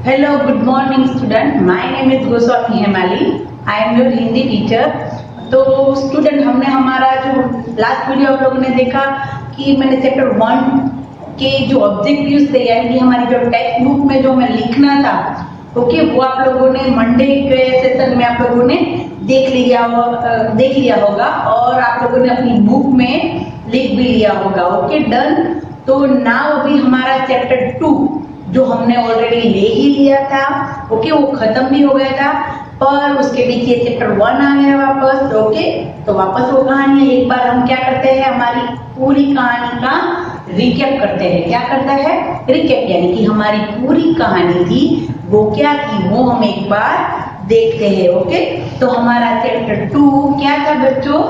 Hello, good morning student. My name is Goswami Hemali. I am your Hindi teacher. तो student हमने हमारा जो last video आप लोगों ने देखा कि मैंने चैप्टर 1 के जो ऑब्जेक्टिव्स थे यानी कि हमारी जो टेक्स्ट बुक में जो हमें लिखना था ओके वो आप लोगों ने मंडे के सेशन में आप लोगों ने देख लिया होगा और आप लोगों ने अपनी बुक में लिख भी लिया होगा। Okay done. तो नाउ अभी हमारा चैप्टर 2 जो हमने ऑलरेडी ले ही लिया था ओके वो खत्म भी हो गया था पर उसके पीछे चैप्टर 1 आ गया वापस। ओके तो वापस वो कहानी एक बार हम क्या करते हैं हमारी पूरी कहानी का रिकैप करते हैं। क्या करता है रिकैप यानी कि हमारी पूरी कहानी थी वो क्या थी वो हम एक बार देखते हैं। ओके तो हमारा चैप्टर 2 क्या था बच्चों?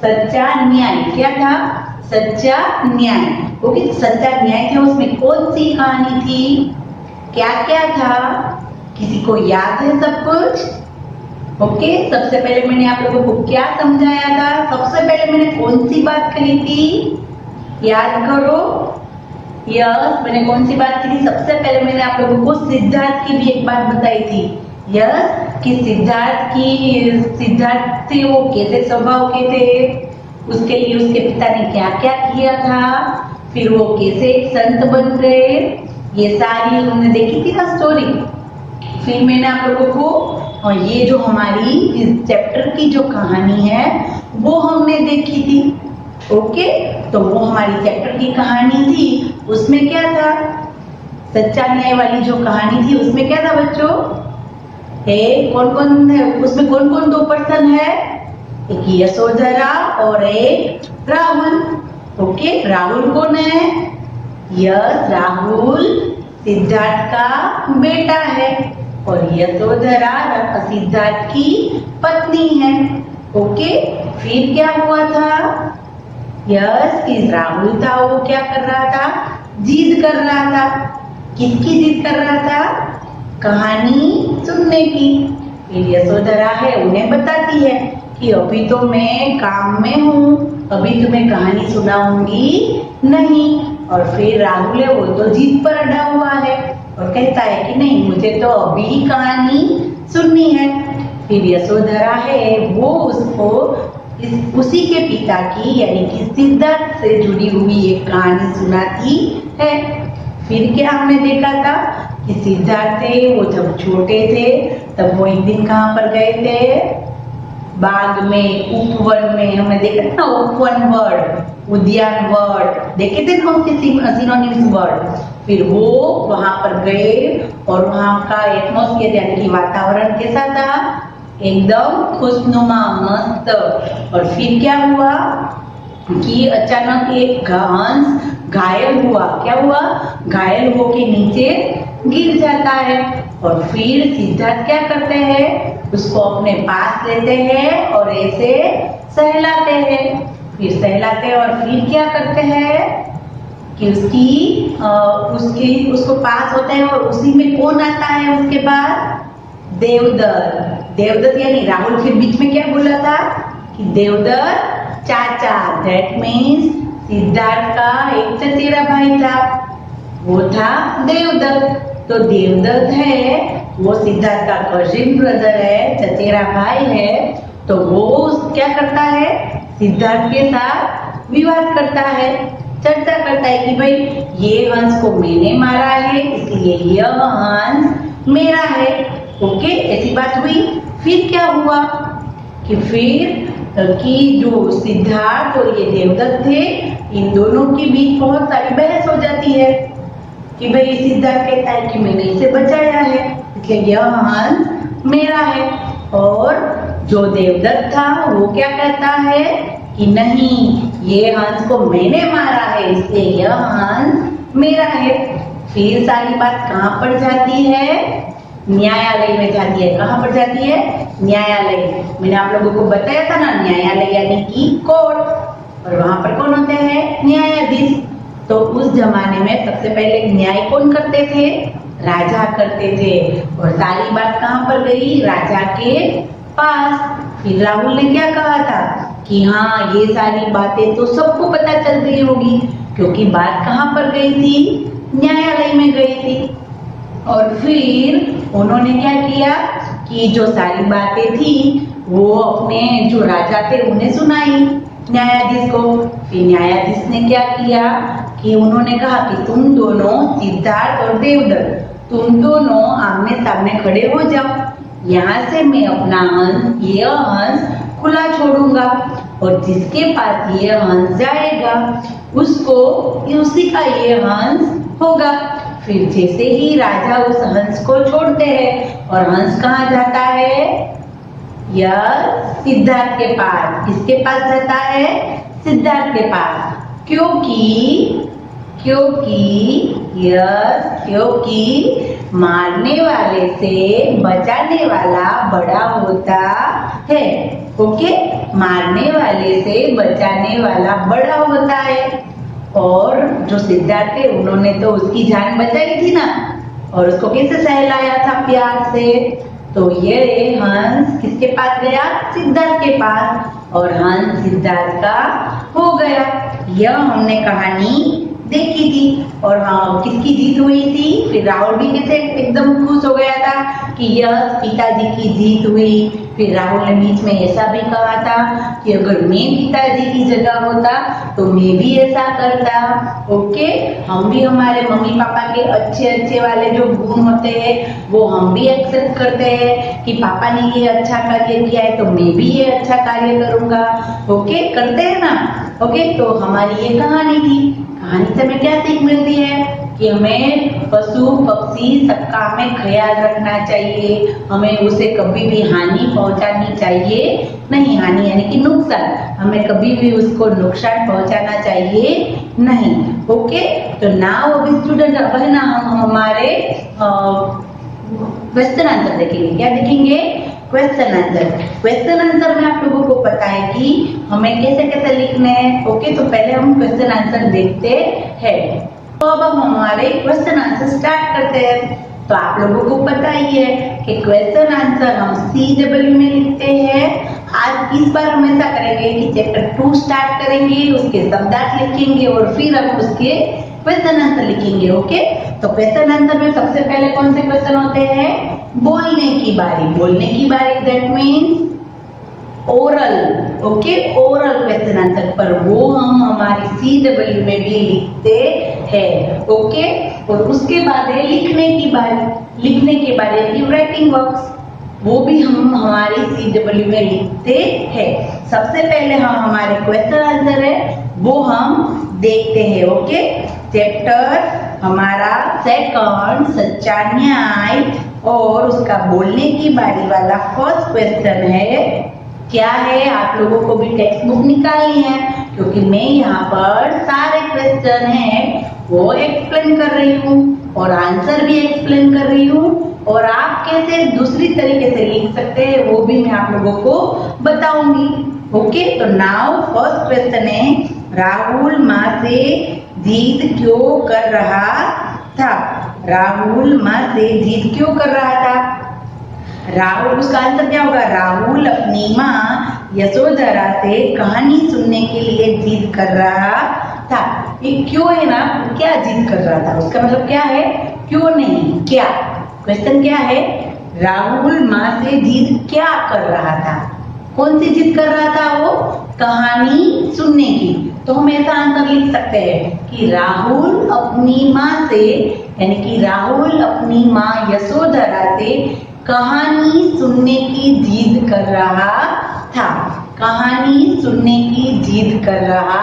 सच्चा न्याय। क्या था? सच्चा न्याय। ओके सच्चा न्याय था उसमें कौन सी कहानी थी क्या क्या था किसी को याद है सब कुछ? ओके सबसे पहले मैंने आप लोगों को क्या समझाया था? सबसे पहले मैंने कौन सी बात कही थी याद करो। यस मैंने कौन सी बात की थी? सबसे पहले मैंने आप लोगों को सिद्धार्थ की भी एक बात बताई थी। यस कि सिद्धार्थ थे वो कैसे स्वभाव के थे, उसके लिए उसके पिता ने क्या क्या किया था, फिर वो कैसे एक संत बन गए, ये सारी हमने देखी थी ना स्टोरी। फिर मैंने आप लोगों को और ये जो हमारी इस चैप्टर की जो कहानी है वो हमने देखी थी। ओके तो वो हमारी चैप्टर की कहानी थी उसमें क्या था सच्चा न्याय वाली जो कहानी थी उसमें क्या था बच्चों? कौन कौन है उसमें? कौन कौन दो पर्सन है? एक यशोधरा और एक राहुल। ओके राहुल कौन है? यस राहुल सिद्धार्थ का बेटा है और यशोधरा सिद्धार्थ की पत्नी है। ओके फिर क्या हुआ था? यस कि राहुल था वो क्या कर रहा था? जिद कर रहा था। किसकी जिद कर रहा था? कहानी सुनने की। फिर यशोधरा है उन्हें बताती है कि अभी तो मैं काम में हूँ अभी तुम्हें कहानी सुनाऊंगी नहीं। और फिर राहुल है वो तो जिद पर अड़ा हुआ है और कहता है कि नहीं मुझे तो अभी ही कहानी सुननी है। फिर यशोधरा है वो उसको उसी के पिता की यानी कि सिद्धार्थ से जुड़ी हुई एक कहानी सुनाती है। फिर क्या हमने देखा था कि सिद्धार्थ थे वो जब छोटे थे तब वो एक दिन कहाँ पर गए थे? बाग में उपवन में। हमने देखा था उपवन वर्ड उद्यान वर्ड देखे थे ना सिनोनिम्स वर्ड। फिर वो वहां पर गए और वहां का एटमॉस्फेयर यानी कि वातावरण कैसा था? एकदम खुशनुमा मस्त। और फिर क्या हुआ कि अचानक एक हंस घायल हुआ। क्या हुआ? घायल होके नीचे गिर जाता है और फिर सिद्धार्थ क्या करते हैं उसको अपने पास लेते हैं और ऐसे सहलाते हैं। फिर सहलाते और फिर क्या करते हैं कि उसको पास होते हैं और उसी में कौन आता है उसके बाद? देवदत्त यानी राहुल फिर बीच में क्या बोला था कि देवदत्त चाचा दैट मीन्स सिद्धार्थ का एक चचेरा भाई था वो था देवदत्त। तो देवदत्त है वो सिद्धार्थ का कजिन ब्रदर है चचेरा भाई है। तो वो क्या करता है सिद्धार्थ के साथ विवाद करता है चर्चा करता है कि भाई ये हंस को मैंने मारा है इसलिए यह हंस मेरा है। ओके ऐसी बात हुई। फिर क्या हुआ कि जो सिद्धार्थ और ये देवदत्त थे इन दोनों के बीच बहुत सारी बहस हो जाती है कि भाई सिद्धार्थ कहता है कि मैंने इसे बचाया है इसलिए यह हंस मेरा है और जो देवदत्त था वो क्या कहता है कि नहीं ये हंस को मैंने मारा है इसलिए यह हंस मेरा है। फिर सारी बात कहाँ पर जाती है? न्यायालय में जाती है। कहाँ पर जाती है? न्यायालय। मैंने आप लोगों को बताया था ना न्यायालय यानी कि कोर्ट और वहां पर कौन होते हैं? न्यायाधीश। तो उस जमाने में सबसे पहले न्याय कौन करते थे? राजा करते थे और सारी बात कहाँ पर गई? राजा के पास। फिर राहुल ने क्या कहा था कि हाँ ये सारी बातें तो सबको पता चल गई होगी क्योंकि बात कहाँ पर गई थी? न्यायालय में गई थी। और फिर उन्होंने क्या किया कि जो सारी बातें थी वो अपने जो राजा थे उन्हें सुनाई न्यायाधीश को। फिर न्यायाधीश ने क्या किया कि उन्होंने कहा कि तुम दोनों सिद्धार्थ और देवदत्त तुम दोनों आमने सामने खड़े हो जाओ, यहाँ से मैं अपना हंस ये हंस खुला छोड़ूंगा और जिसके पास ये हंस जाएगा उसको उसी का ये हंस होगा। फिर जैसे ही राजा उस हंस को छोड़ते हैं और हंस कहाँ जाता है, यह सिद्धार्थ के पास। किसके पास जाता है, सिद्धार्थ के पास। क्योंकि मारने वाले से बचाने वाला बड़ा होता है। ओके, मारने वाले से बचाने वाला बड़ा होता है। और जो सिद्धार्थ थे उन्होंने तो उसकी जान बचाई थी ना, और उसको कैसे सहलाया था, प्यार से। तो ये हंस किसके पास गया, सिद्धार्थ के पास, और हंस सिद्धार्थ का हो गया। यह हमने कहानी देखी थी। और हाँ, किसकी जीत हुई थी, फिर राहुल भी कैसे एकदम खुश हो गया था कि यह पिताजी की जीत हुई। फिर राहुल ने बीच में ऐसा भी कहा था कि अगर मैं पिताजी की जगह होता तो मैं भी ऐसा करता। ओके, हम भी हमारे मम्मी पापा के अच्छे अच्छे वाले जो गुण होते हैं वो हम भी एक्सेप्ट करते हैं कि पापा ने ये अच्छा कार्य किया है तो मैं भी ये अच्छा कार्य करूंगा। ओके, करते हैं ना। ओके, तो हमारी ये कहानी थी। कहानी से हमें क्या सीख मिलती है कि हमें पशु पक्षी सबका हमें ख्याल रखना चाहिए, हमें उसे कभी भी हानि पहुंचानी चाहिए नहीं। हानि यानी कि नुकसान, हमें कभी भी उसको नुकसान पहुंचाना चाहिए नहीं। ओके, तो नाउ अभी स्टूडेंट अब है ना हम हमारे क्वेश्चन आंसर देखेंगे। क्या देखेंगे, क्वेश्चन आंसर। क्वेश्चन आंसर में आप लोगों को पता है कि हमें कैसे कैसे लिखने हैं। ओके, तो पहले हम क्वेश्चन आंसर देखते हैं। तो अब हम हमारे क्वेश्चन आंसर स्टार्ट करते हैं। तो आप लोगों को पता ही है कि क्वेश्चन आंसर हम CW में लिखते हैं। आज इस बार हम ऐसा करेंगे कि चैप्टर 2 स्टार्ट करेंगे, उसके शब्दार्थ लिखेंगे और फिर हम उसके क्वेश्चन आंसर लिखेंगे। ओके, तो क्वेश्चन आंसर में सबसे पहले कौन से क्वेश्चन होते हैं, बोलने की बारी। बोलने की बारी that means oral. Okay, oral question answer पर वो हम हमारी CW में भी लिखते हैं। ओके, और उसके बाद है लिखने की बारी। लिखने के बारे में राइटिंग वर्क्स, वो भी हम हमारी CW में लिखते हैं। सबसे पहले हम हमारे क्वेश्चन आंसर है वो हम देखते हैं। ओके, चैप्टर हमारा सेकंड सच्चा न्याय और उसका बोलने की बारी वाला फर्स्ट क्वेश्चन है। क्या है, आप लोगों को भी टेक्स्ट बुक निकालनी है क्योंकि मैं यहाँ पर सारे क्वेश्चन हैं वो एक्सप्लेन कर रही हूँ और आंसर भी एक्सप्लेन कर रही हूँ, और आप कैसे दूसरी तरीके से लिख सकते हैं वो भी मैं आप लोगों को बताऊंगी। ओके, तो नाउ फर्स्ट क्वेश्चन है, राहुल माँ से जिद क्यों कर रहा था। राहुल माँ से जिद क्यों कर रहा था। राहुल, उसका आंसर क्या होगा, राहुल अपनी माँ यशोधरा से कहानी सुनने के लिए जिद कर रहा था। ये क्यों है ना, क्या जिद कर रहा था, उसका मतलब क्या है, क्यों नहीं क्या। क्वेश्चन क्या है, राहुल माँ से जिद क्या कर रहा था। कौन सी जिद कर रहा था वो, कहानी सुनने की। तो हम ऐसा आंसर लिख सकते हैं कि राहुल अपनी माँ से, यानी कि राहुल अपनी माँ यशोधरा से कहानी सुनने की जिद कर रहा था। कहानी सुनने की जिद कर रहा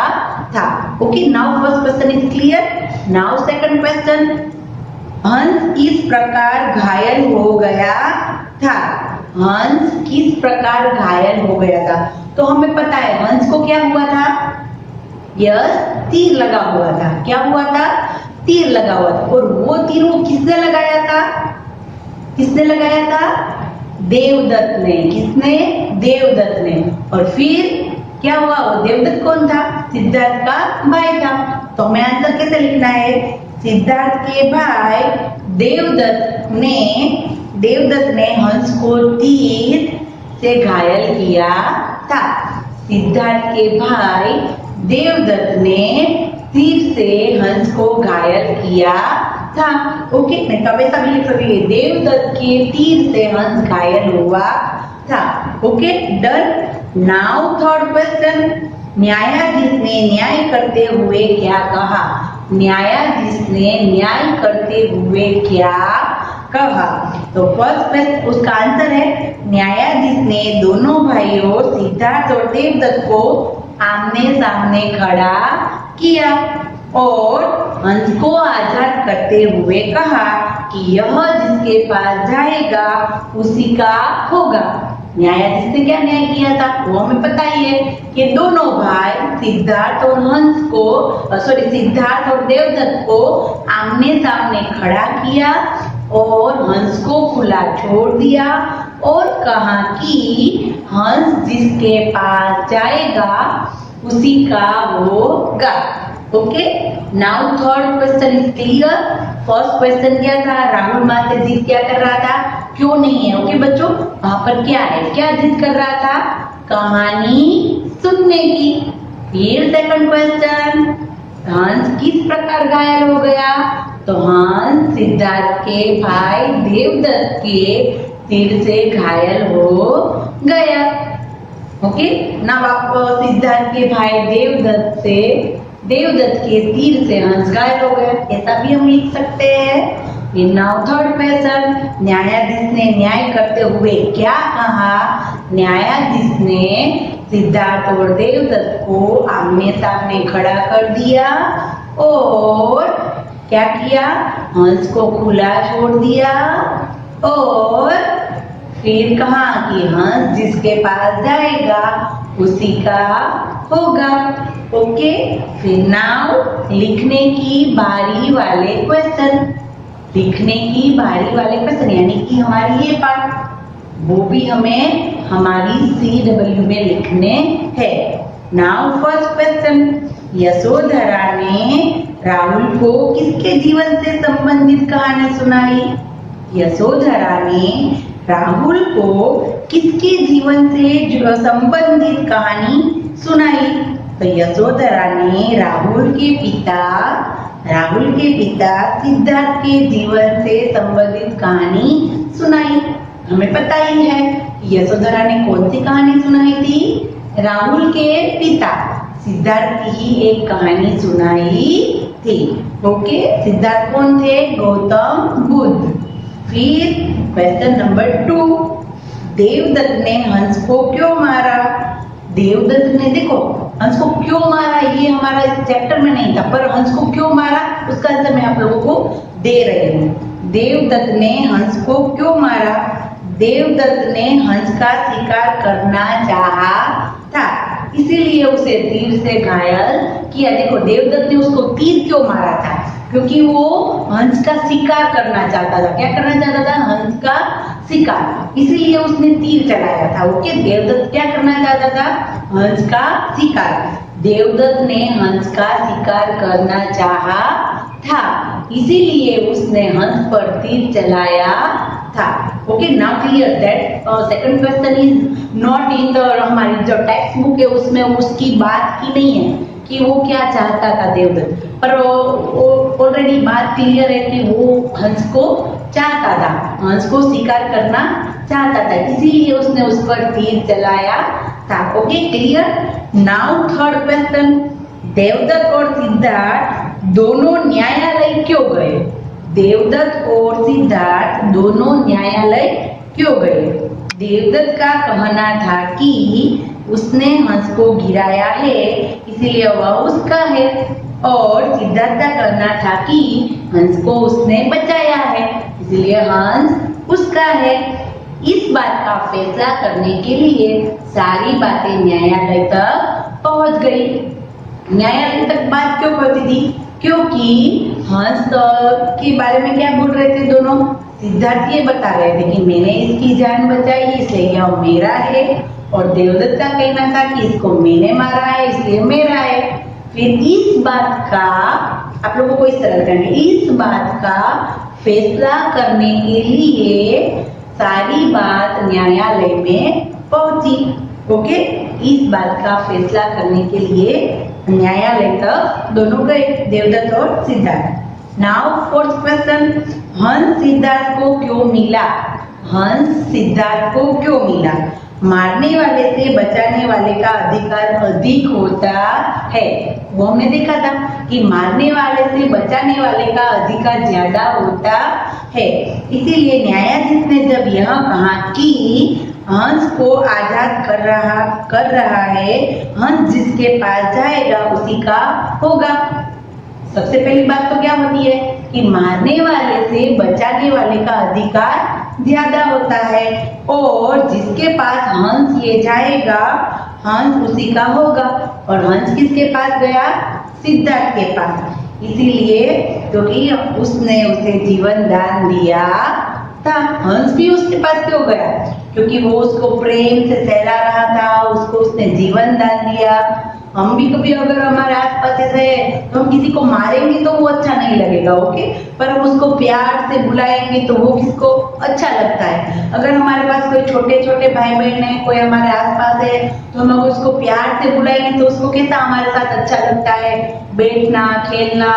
था। Okay, now first question is clear. Now second question, हंस इस प्रकार घायल हो गया था। हंस किस प्रकार घायल हो गया था। तो हमें पता है हंस को क्या हुआ था, यस, तीर लगा हुआ था। क्या हुआ था, तीर लगा हुआ था। और वो तीर वो किसने लगाया था, किसने लगाया था, देवदत्त ने। किसने, देवदत्त ने। और फिर क्या हुआ, वो देवदत्त कौन था, सिद्धार्थ का भाई था। तो हमें आंसर कैसे लिखना है, सिद्धार्थ के भाई देवदत्त ने हंस को तीर से घायल किया था। सिद्धार्थ के भाई देवदत्त ने तीर से हंस को घायल किया था। ओके, नहीं तो ऐसा भी लिख सकते हैं देवदत्त के तीर से हंस घायल हुआ था। Okay, done. Now third question, न्यायाधीश ने न्याय करते हुए क्या कहा? न्यायाधीश ने न्याय करते हुए क्या कहा? तो फर्स्ट क्वेश्चन उसका आंसर है न्यायाधीश ने दोनों भाइयों सिद्धार्थ और देवदत्त को आमने सामने खड़ा किया और हंस को आजाद करते हुए कहा कि यह जिसके पास जाएगा उसी का होगा। न्यायाधीश ने क्या न्याय किया था वो हमें पता ही है कि दोनों भाई सिद्धार्थ और हंस को सिद्धार्थ और देवदत्त को आमने सामने खड़ा किया और हंस को खुला छोड़ दिया और कहा कि हंस जिसके पास जाएगा उसी का होगा। Okay, now third question is clear. First question क्या था? राहुल माँ से जिद क्या कर रहा था? क्यों नहीं है? ओके बच्चों, वहां पर क्या है? क्या जिद कर रहा था? कहानी सुनने की। फिर सेकंड क्वेश्चन, हंस किस प्रकार घायल हो गया? तो हंस सिद्धार्थ के भाई देवदत्त के तीर से घायल हो गया। ओके, नाउ आप सिद्धार्थ के भाई देवदत्त के तीर से हंस घायल हो गया, ऐसा भी हम लिख सकते हैं। नाउ थर्ड क्वेश्चन, न्यायाधीश ने न्याय करते हुए क्या कहा? न्यायाधीश ने सिद्धार्थ और देवदत्त को आमने सामने खड़ा कर दिया और क्या किया? हंस को खुला छोड़ दिया और फिर कहा कि हंस जिसके पास जाएगा उसी का होगा। ओके, फिर नाउ लिखने की बारी वाले क्वेश्चन। लिखने की बारी वाले क्वेश्चन यानी कि हमारी ये पार्ट वो भी हमें हमारी CW में लिखने हैं। नाउ फर्स्ट क्वेश्चन, यशोधरा ने राहुल को किसके जीवन से संबंधित कहानी सुनाई? यशोधरा ने राहुल को किसके जीवन से संबंधित कहानी सुनाई? तो यशोधरा ने राहुल के पिता सिद्धार्थ के जीवन से संबंधित कहानी सुनाई। हमें पता ही है यशोधरा ने कौन सी कहानी सुनाई थी? राहुल के पिता सिद्धार्थ की ही एक कहानी सुनाई थी। ओके, सिद्धार्थ कौन थे? गौतम बुद्ध। फिर क्वेश्चन नंबर 2, देवदत्त ने हंस को क्यों मारा? देवदत्त ने देखो हंस को क्यों मारा, ये हमारा इस चैप्टर में नहीं था, पर हंस को क्यों मारा उसका आंसर मैं आप लोगों को दे रही हूँ। देवदत्त ने हंस को क्यों मारा? देवदत्त ने हंस का शिकार करना चाहा था, इसीलिए उसे तीर से घायल किया। देखो देवदत्त ने उसको तीर क्यों मारा था? क्योंकि वो हंस का शिकार करना चाहता था। क्या करना चाहता था? हंस का शिकार, इसीलिए उसने तीर चलाया था। ओके, देवदत्त क्या करना चाहता था? हंस का शिकार। देवदत्त ने हंस का शिकार करना चाहा था, इसीलिए उसने हंस पर तीर चलाया था। Okay, now clear that second question is not in the हमारी जो टेक्स्ट बुक है उसमें उसकी बात की नहीं है कि वो क्या चाहता था देवदत्त, पर ऑलरेडी बात क्लियर है कि वो हंस को चाहता था, हंस को शिकार करना चाहता था, इसीलिए उसने उस पर तीर चलाया था। Okay, clear. Now third question, Devadatta और सिद्धार्थ दोनों न्यायालय क्यों गए? देवदत्त और सिद्धार्थ दोनों न्यायालय क्यों गए? देवदत्त का कहना था कि उसने हंस को गिराया है इसीलिए वह उसका है, और सिद्धार्थ का कहना था कि हंस को उसने बचाया है इसलिए हंस उसका है। इस बात का फैसला करने के लिए सारी बातें न्यायालय तक पहुंच गई। न्यायालय तक बात क्यों पहुंची थी? क्योंकि हंस के बारे में क्या बोल रहे थे दोनों? सिद्धार्थ ये बता रहे थे कि मैंने इसकी जान बचाई इसलिए यह मेरा है, और देवदत्त का कहना था कि इसको मैंने मारा है इसलिए मेरा है। फिर इस बात का आप लोगों को इस तरह करना, इस बात का फैसला करने के लिए सारी बात न्यायालय में पहुंची। ओके, इस बात का फैसला करने के लिए न्यायालय तक दोनों गए, देवदत्त और सिद्धार्थ। नाउ फोर्थ क्वेश्चन, हंस सिद्धार्थ को क्यों मिला? हंस सिद्धार्थ को क्यों मिला? मारने वाले से बचाने वाले का अधिकार अधिक होता है। वो हमने देखा था कि मारने वाले से बचाने वाले का अधिकार ज्यादा होता है। इसीलिए न्यायाधीश ने जब यह कहा कि हंस को आजाद कर रहा है, हंस जिसके पास जाएगा उसी का होगा। सबसे पहली बात तो क्या होती है कि मारने वाले से बचाने वाले का अधिकार ज्यादा होता है और जिसके पास हंस ये जाएगा हंस उसी का होगा। और हंस किसके पास गया? सिद्धार्थ के पास। इसीलिए क्योंकि उसने उसे जीवन दान दिया था। हंस भी उसके पास क्यों गया? क्योंकि वो उसको प्रेम से सहला रहा था, उसको उसने जीवन दान दिया। हम भी कभी अगर हमारे आसपास ऐसे तो हम किसी को मारेंगे तो वो अच्छा नहीं लगेगा, ओके, पर हम उसको प्यार से बुलाएंगे तो वो किसको अच्छा लगता है। अगर हमारे पास कोई छोटे छोटे भाई बहन है, कोई हमारे आसपास है, तो हम उसको प्यार से बुलाएंगे तो उसको कैसा हमारे साथ अच्छा लगता है, बैठना खेलना,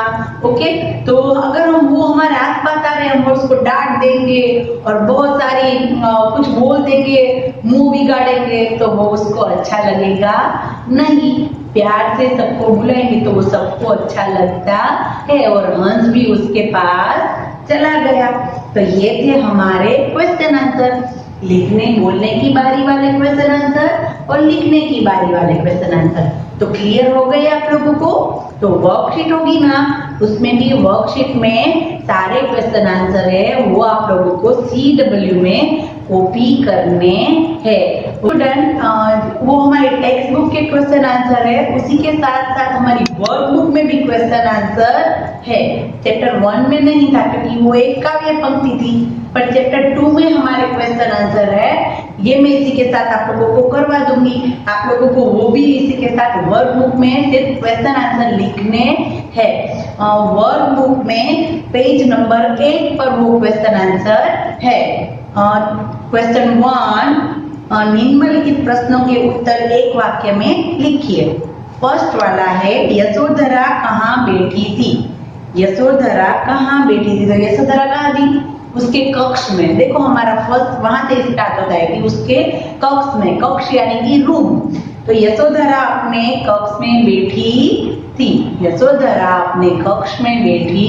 ओके। तो अगर हम वो हमारे आसपास आ रहे हैं, हम उसको डांट देंगे और बहुत सारी कुछ बोल देंगे, मुंह बिगाड़ेंगे, तो वो उसको अच्छा लगेगा नहीं। प्यार से सबको बुलाएंगे तो वो सबको अच्छा लगता है। और हंस भी उसके पास चला गया। तो ये थे हमारे क्वेश्चन आंसर, लिखने बोलने की बारी वाले क्वेश्चन आंसर और लिखने की बारी वाले क्वेश्चन आंसर। तो क्लियर हो गए आप लोगों को? तो वर्कशीट होगी ना, उसमें भी वर्कशीट में सारे क्वेश्चन आंसर है, वो आप लोगों को CW में कॉपी करने हैं। स्टूडेंट, वो हमारे टेक्स्ट बुक के क्वेश्चन आंसर है, उसी के साथ साथ हमारी वर्कबुक में भी क्वेश्चन आंसर है। चैप्टर 1 में नहीं था क्योंकि वो एक काव्य पंक्ति थी, पर चैप्टर 2 में हमारे क्वेश्चन आंसर है। ये मैं इसी के साथ आप लोगों को करवा दूंगी। आप लोगों को वो भी इसी के साथ वर्कबुक में सिर्फ क्वेश्चन आंसर लिखने हैं। वर्कबुक में पेज नंबर 8 पर वो क्वेश्चन आंसर है। क्वेश्चन 1, निम्नलिखित प्रश्नों के उत्तर एक वाक्य में लिखिए। फर्स्ट वाला है, यशोधरा कहाँ बैठी थी? यशोधरा कहाँ बैठी थी? तो यशोधरा कहाँ थी? उसके कक्ष में। देखो हमारा फर्स्ट वहां से स्टार्ट होता है कि उसके कक्ष में, कक्ष यानी कि रूम। तो यशोधरा अपने कक्ष में बैठी थी। यशोधरा अपने कक्ष में बैठी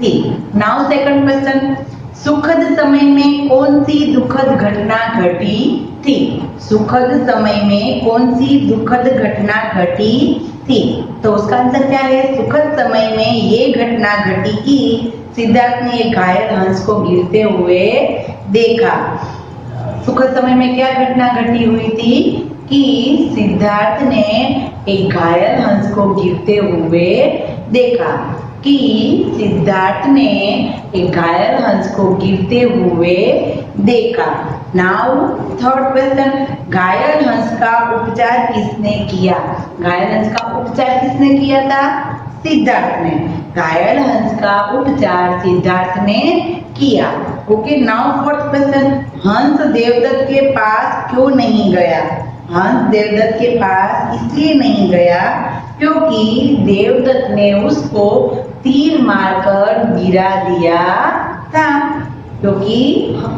थी। नाउ सेकंड क्वेश्चन, सुखद समय में कौन सी दुखद घटना घटी थी? सुखद समय में कौन सी दुखद घटना घटी थी? तो उसका आंसर क्या है? सुखद समय में ये घटना घटी कि सिद्धार्थ ने एक घायल हंस को गिरते हुए देखा। सुखद समय में क्या घटना घटी हुई थी कि सिद्धार्थ ने एक घायल हंस को गिरते हुए देखा। कि सिद्धार्थ ने एक घायल हंस को गिरते हुए देखा। नाउ थर्ड क्वेश्चन, घायल हंस का उपचार किसने किया? घायल हंस का उपचार किसने किया था? सिद्धार्थ ने। घायल हंस का उपचार सिद्धार्थ ने किया। ओके, नाउ फोर्थ क्वेश्चन, हंस देवदत्त के पास क्यों नहीं गया? हंस देवदत्त के पास इसलिए नहीं गया क्योंकि देवदत्त ने उसको तीर मारकर गिरा दिया था। क्योंकि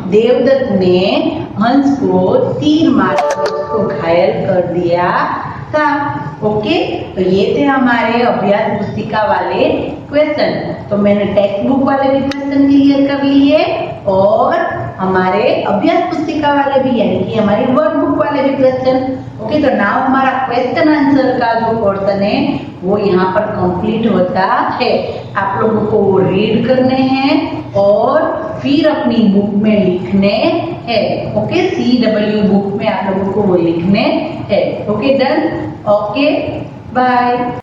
देवदत्त ने हंस को तीर मारकर उसको घायल कर दिया था। ओके, तो ये थे हमारे अभ्यास पुस्तिका वाले क्वेश्चन। तो मैंने टेक्स्ट बुक वाले भी क्वेश्चन क्लियर कर लिए और हमारे अभ्यास पुस्तिका वाले भी, यानी कि हमारी वर्कबुक वाले भी क्वेश्चन। ओके, तो नाउ हमारा क्वेश्चन आंसर का जो पोर्शन है वो यहाँ पर कंप्लीट होता है। आप लोगों को वो रीड करने हैं और फिर अपनी बुक में लिखने हैं। ओके, CW बुक में आप लोगों को वो लिखने हैं। Okay, done. Okay, bye.